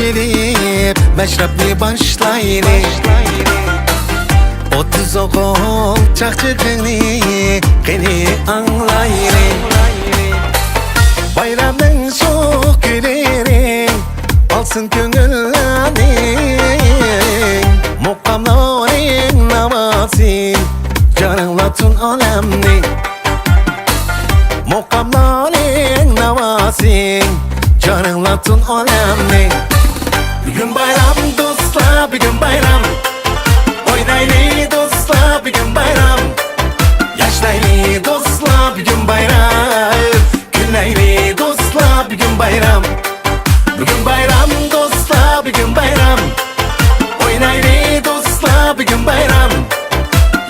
gelip meşrepni başlayını 30 oğul çakçıkını gene anlayını Bayramın çok gülerin alsın gönüllerin Mukamların namazın canınlatın alemni Mukamların namazın canınlatın alemni Bugün bayram dostlar, bugün bayram Oynaylı dostlar, bugün bayram Yaşlaylı dostlar, bugün bayram Günleyli dostlar, bugün bayram Bugün bayram dostlar, bugün bayram Oynaylı dostlar, bugün bayram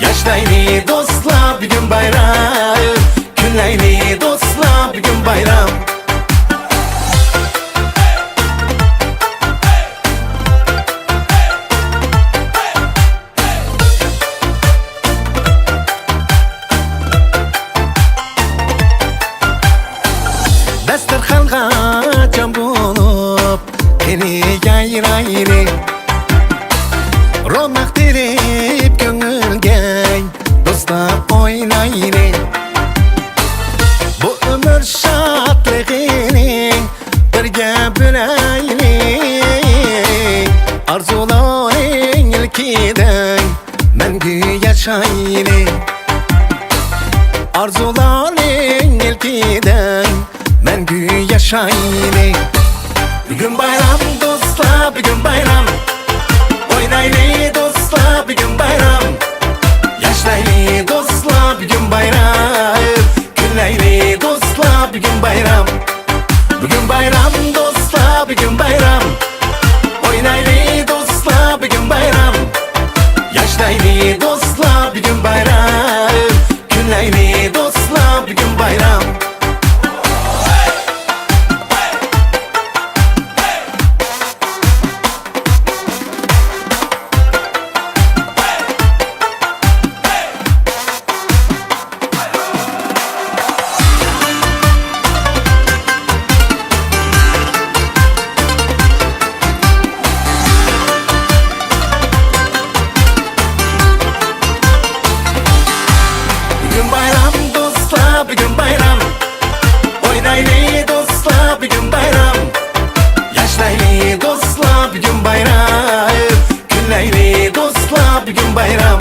Yaşlaylı dostlar, bugün bayram Günleyli dostlar, bugün bayram Dasturxonga jam bo'lib qeni yayrayli Ro'naq terib ko'ngilga do'stlar o'ynayli Bu umr shodligini birga bo'layli Arzularing ilkidan mangu yashayli Arzularing ilkidan mangu yashayli Bugün bayram dostlar, bugün bayram Oynaylı dostlar, bugün bayram Yaşlaylı dostlar, bugün bayram Günleyli dostlar, bugün bayram Bugün bayram dostlar, bugün bayram Oynaylı dostlar, bugün bayram Yaşlaylı dostlar, bugün bayram Günleyli dostlar, bugün bayram Bugün bayram dostlar, bugün bayram Oynaylı dostlar, bugün bayram Yaşlaylı dostlar, bugün bayram Günleyli dostlar, bugün bayram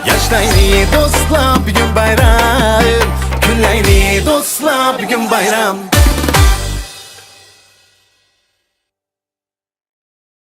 Yaşlaylı dostlar, bugün bayram Günleyli dostlar, bugün bayram